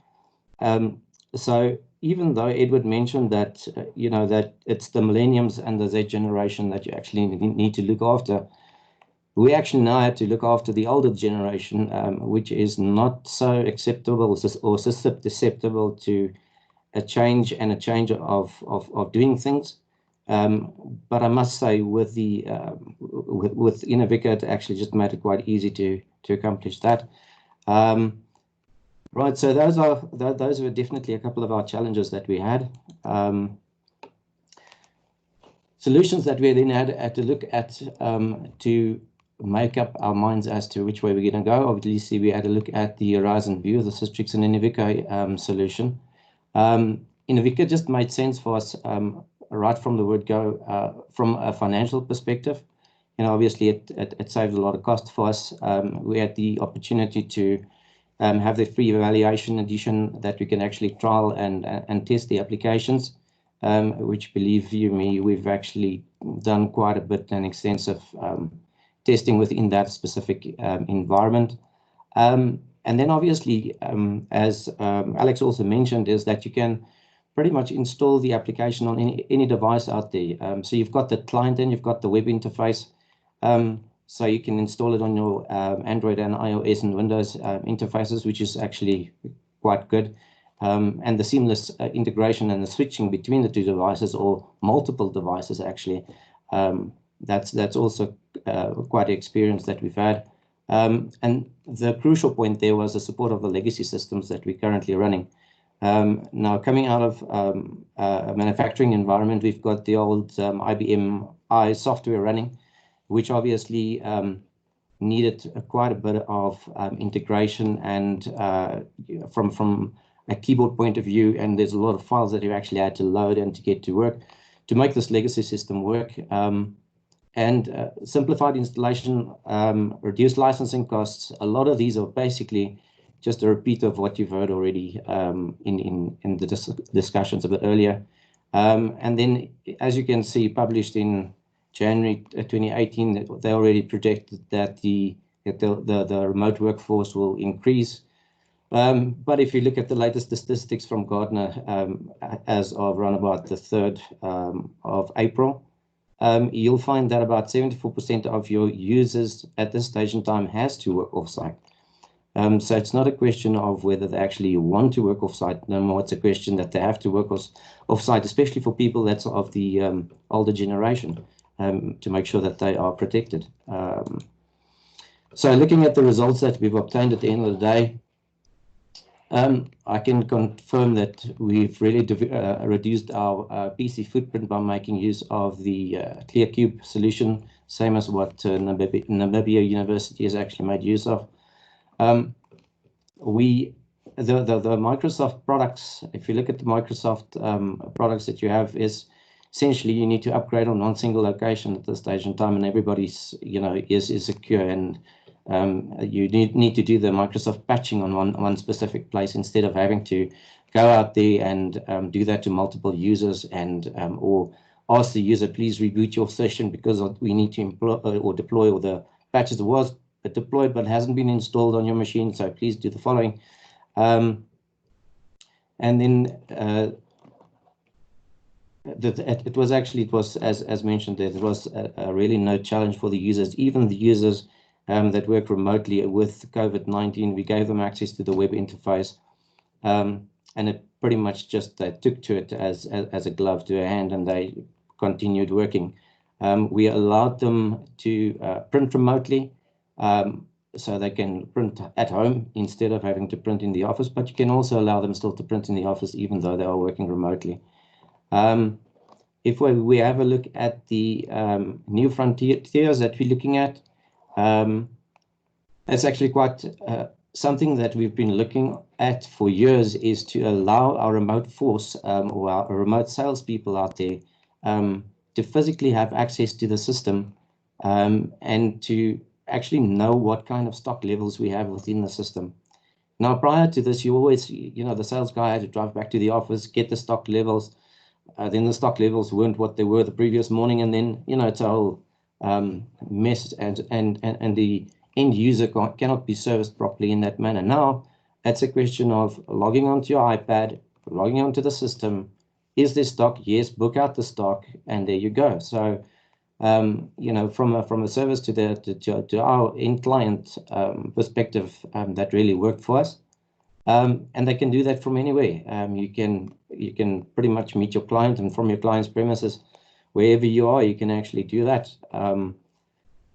So even though Edward mentioned that, that it's the millennials and the Z generation that you actually need to look after, we actually now have to look after the older generation, which is not so acceptable or susceptible to a change of doing things. But I must say, with Inuvika, it actually just made it quite easy to accomplish that. Right, so those were definitely a couple of our challenges that we had. Solutions that we then had to look at to make up our minds as to which way we're going to go. Obviously, we had to look at the Horizon View, the Systrix and Inuvika solution. Inuvika just made sense for us right from the word go, from a financial perspective. Obviously, it saved a lot of cost for us. We had the opportunity to have the free evaluation edition that we can actually trial and test the applications, which, believe you me, we've actually done quite a bit and extensive testing within that specific environment. And then obviously, as Alex also mentioned, is that you can pretty much install the application on any device out there. So you've got the client and you've got the web interface. So you can install it on your Android and iOS and Windows interfaces, which is actually quite good. And the seamless integration and the switching between the two devices or multiple devices, actually, that's also quite an experience that we've had. And the crucial point there was the support of the legacy systems that we're currently running. Now, coming out of a manufacturing environment, we've got the old IBM I software running, which obviously needed quite a bit of integration and from a keyboard point of view, and there's a lot of files that you actually had to load and to get to work to make this legacy system work. And simplified installation, reduced licensing costs. A lot of these are basically just a repeat of what you've heard already in the discussions a bit earlier. And then, as you can see, published in January 2018, they already projected that the remote workforce will increase. But if you look at the latest statistics from Gartner, as of around about the 3rd of April, you'll find that about 74% of your users at this stage in time has to work offsite. So it's not a question of whether they actually want to work offsite no more. It's a question that they have to work offsite, especially for people that's of the older generation, to make sure that they are protected. So looking at the results that we've obtained at the end of the day, I can confirm that we've really reduced our PC footprint by making use of the ClearCube solution, same as what Namibia University has actually made use of. The Microsoft products, if you look at the Microsoft products that you have, is essentially you need to upgrade on one single location at this stage in time, and everybody's is secure, and you need to do the Microsoft patching on one specific place instead of having to go out there and do that to multiple users, and or ask the user, please reboot your session because we need to deploy all the patches that was deployed but hasn't been installed on your machine, so please do the following. And then it was as mentioned there was a really no challenge for the users, even the users that work remotely with COVID-19. We gave them access to the web interface, and it pretty much just they took to it as a glove to a hand, and they continued working. We allowed them to print remotely, so they can print at home instead of having to print in the office, but you can also allow them still to print in the office even though they are working remotely. If we have a look at the new frontiers that we're looking at, it's actually quite something that we've been looking at for years, is to allow our remote force or our remote salespeople out there to physically have access to the system and to actually know what kind of stock levels we have within the system. Now, prior to this, you always, the sales guy had to drive back to the office, get the stock levels. Then the stock levels weren't what they were the previous morning, and then it's a whole mess, and the end user cannot be serviced properly in that manner. Now it's a question of logging onto your iPad, logging onto the system. Is there stock? Yes, book out the stock, and there you go. So from a service to our end client perspective, that really worked for us. And they can do that from anywhere. You can pretty much meet your client, and from your client's premises, wherever you are, you can actually do that.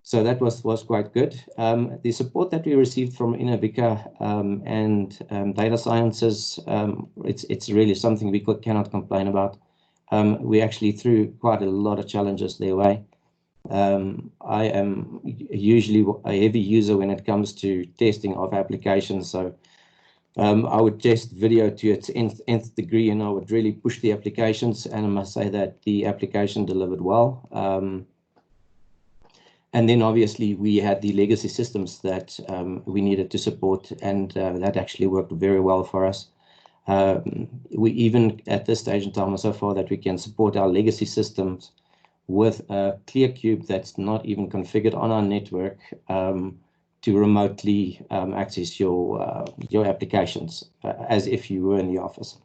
So that was quite good. The support that we received from Inuvika and data sciences, it's really something we cannot complain about. We actually threw quite a lot of challenges their way. I am usually a heavy user when it comes to testing of applications, so I would test video to its nth degree, and I would really push the applications, and I must say that the application delivered well. And then obviously we had the legacy systems that we needed to support, and that actually worked very well for us. We even at this stage in time so far that we can support our legacy systems with a ClearCube that's not even configured on our network to remotely access your applications as if you were in the office.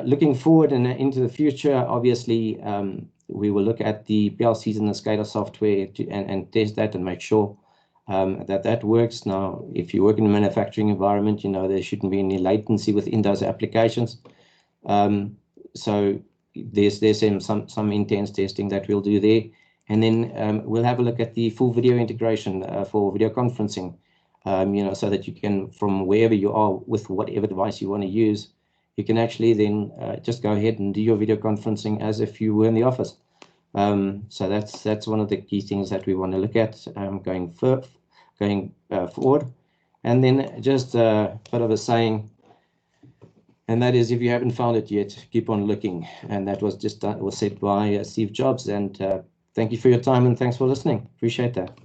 Looking forward and into the future, obviously, we will look at the PLCs and the SCADA software and test that and make sure that works. Now, if you work in a manufacturing environment, there shouldn't be any latency within those applications. So there's some intense testing that we'll do there. And then we'll have a look at the full video integration for video conferencing, so that you can, from wherever you are with whatever device you want to use, you can actually then just go ahead and do your video conferencing as if you were in the office. So that's one of the key things that we want to look at going forward. And then just a bit of a saying, and that is, if you haven't found it yet, keep on looking. And that was said by Steve Jobs. And thank you for your time, and thanks for listening. Appreciate that.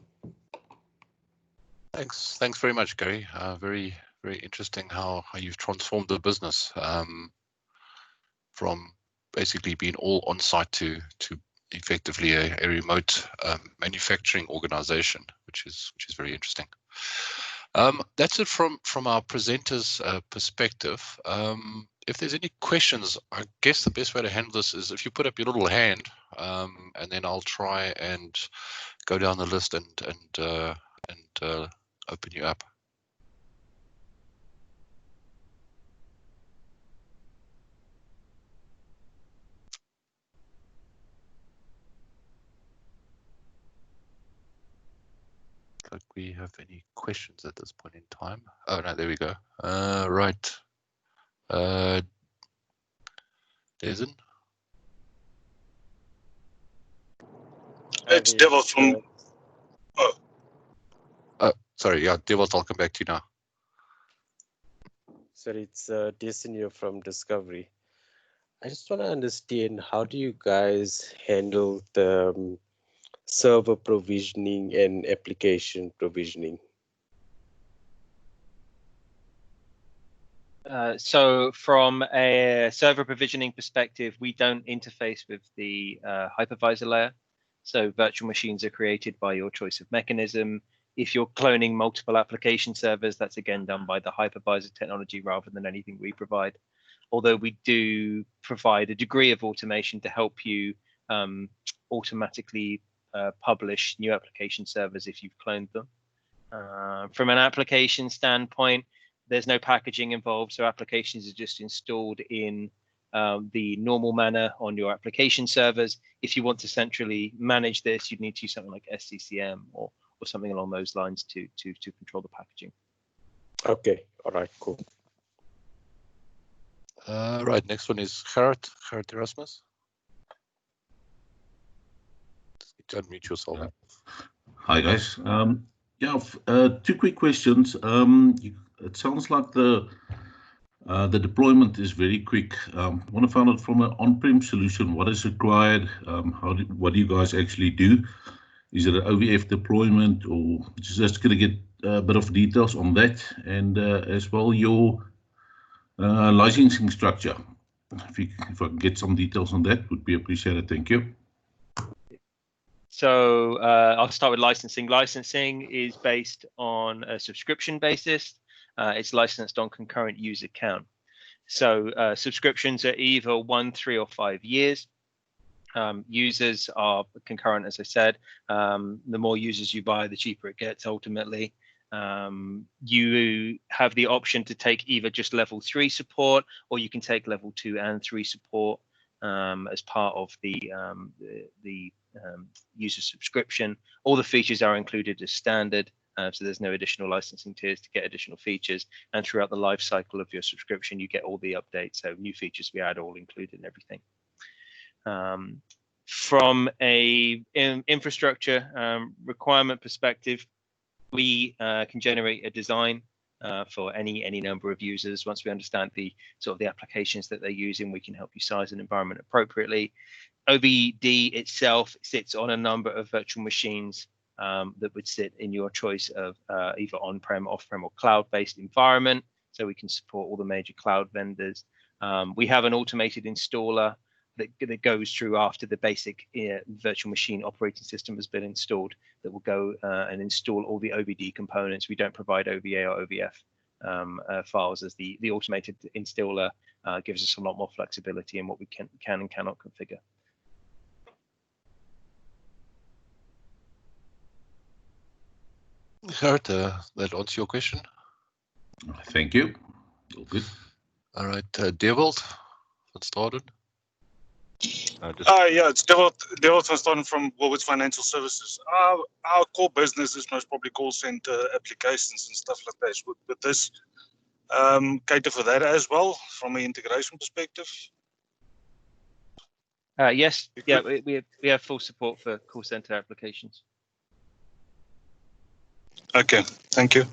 Thanks very much, Gary. Very interesting how you've transformed the business from basically being all on site to effectively a remote manufacturing organization, which is very interesting. That's it from our presenters' perspective. If there's any questions, I guess the best way to handle this is if you put up your little hand, and then I'll try and go down the list and open you up. Like we have any questions at this point in time. Oh no, there we go. Right. Dezen? It's Devil from. Oh, Sorry, yeah, Dewald, I'll come back to you now. Sorry, it's Destiny from Discovery. I just want to understand, how do you guys handle the server provisioning and application provisioning? So from a server provisioning perspective, we don't interface with the hypervisor layer. So virtual machines are created by your choice of mechanism. If you're cloning multiple application servers, that's again done by the hypervisor technology rather than anything we provide. Although we do provide a degree of automation to help you automatically publish new application servers if you've cloned them. From an application standpoint, there's no packaging involved, so applications are just installed in the normal manner on your application servers. If you want to centrally manage this, you'd need to use something like SCCM or something along those lines to control the packaging. Okay, all right, cool. Right, next one is Gerrit Erasmus. Just unmute yourself. Hi guys. Yeah, two quick questions. It sounds like the deployment is very quick. I want to find out from an on-prem solution what is required. What do you guys actually do? Is it an OVF deployment, or just going to get a bit of details on that, and as well your licensing structure? If I can get some details on that, would be appreciated. Thank you. So I'll start with licensing. Licensing is based on a subscription basis. It's licensed on concurrent user count. So subscriptions are either 1, 3, or 5 years. Users are concurrent, as I said. The more users you buy, the cheaper it gets ultimately. You have the option to take either just level 3 support, or you can take level 2 and 3 support as part of the user subscription. All the features are included as standard, so there's no additional licensing tiers to get additional features. And throughout the life cycle of your subscription, you get all the updates. So new features we add all included in everything. From a infrastructure requirement perspective, we can generate a design for any number of users. Once we understand the sort of the applications that they're using, we can help you size an environment appropriately. OBD itself sits on a number of virtual machines that would sit in your choice of either on-prem, off-prem, or cloud-based environment. So we can support all the major cloud vendors. We have an automated installer that goes through after the basic virtual machine operating system has been installed, that will go and install all the OBD components. We don't provide OVA or OVF files, as the automated installer gives us a lot more flexibility in what we can and cannot configure. Gerrit, that answers your question? Thank you. All good. All right, Dewald van Staden. Yeah, it's Dewald van Staden from Woolworths Financial Services. Our core business is most probably call center applications and stuff like that. Would this cater for that as well from an integration perspective? Yes, yeah, we have full support for call center applications. Okay, thank you.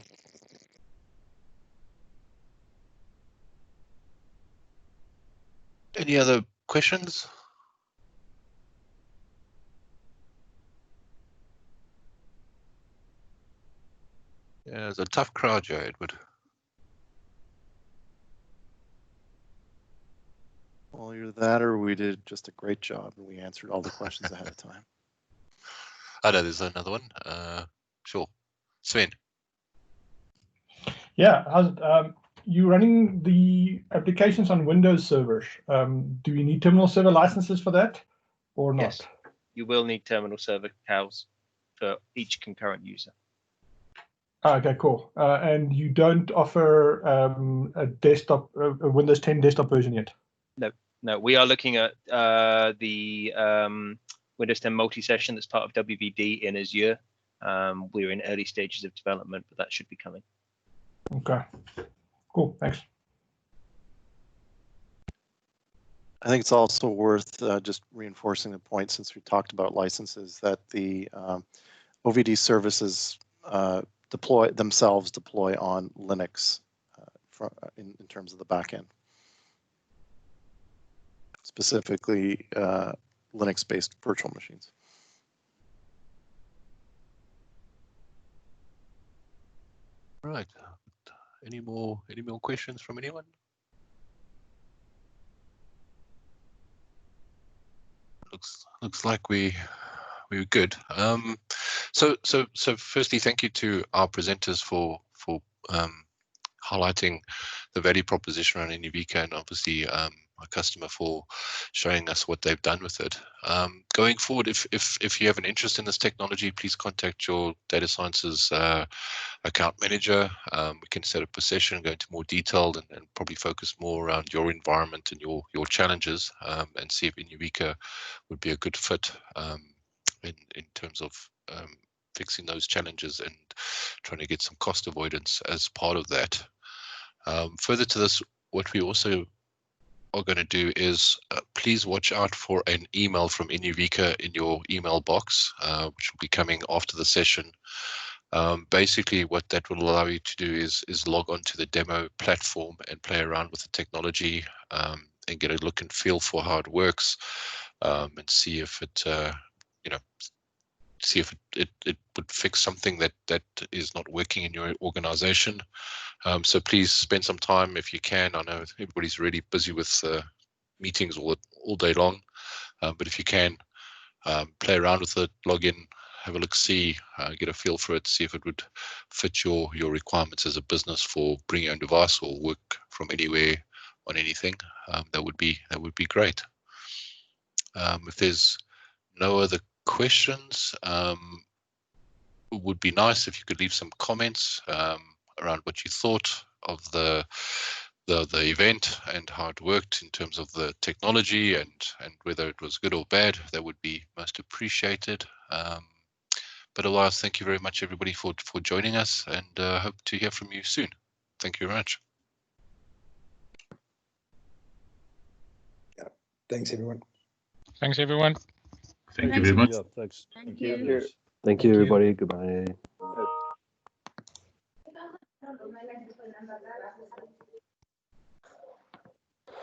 Any other questions? Yeah, it's a tough crowd here, Edward. Well, either that or we did just a great job and we answered all the questions ahead of time. I know there's another one. Sure. Sven. Yeah, you running the applications on Windows servers. Do you need terminal server licenses for that or not? Yes, you will need terminal server cows for each concurrent user. Okay, cool. And you don't offer a desktop, a Windows 10 desktop version yet? No, we are looking at the Windows 10 multi-session that's part of WVD in Azure. We're in early stages of development, but that should be coming. Okay, cool, thanks. I think it's also worth just reinforcing the point, since we talked about licenses, that the OVD services deploy on Linux in terms of the backend, specifically Linux-based virtual machines. Right. Any more questions from anyone? Looks like we're good. So firstly, thank you to our presenters for highlighting the value proposition around Inuvika, and obviously our customer for showing us what they've done with it. Going forward, if you have an interest in this technology, please contact your data sciences account manager. We can set up a session, go into more detail, and probably focus more around your environment and your challenges, and see if Inuvika would be a good fit in terms of fixing those challenges and trying to get some cost avoidance as part of that. Further to this, what we also are going to do is please watch out for an email from Inuvika in your email box, which will be coming after the session. Basically, what that will allow you to do is log on to the demo platform and play around with the technology, and get a look and feel for how it works, and see if it, see if it would fix something that is not working in your organization. So please spend some time if you can. I know everybody's really busy with meetings all day long, but if you can, play around with it, log in, have a look, see, get a feel for it, see if it would fit your requirements as a business for bring your own device or work from anywhere on anything. That would be great. If there's no other questions, it would be nice if you could leave some comments around what you thought of the event and how it worked in terms of the technology and whether it was good or bad. That would be most appreciated. But otherwise, thank you very much, everybody, for joining us, and hope to hear from you soon. Thank you very much. Yeah. Thanks, everyone. Thanks, everyone. Thank you very much. Yeah, thanks. Thank you. Thank you, everybody. Goodbye.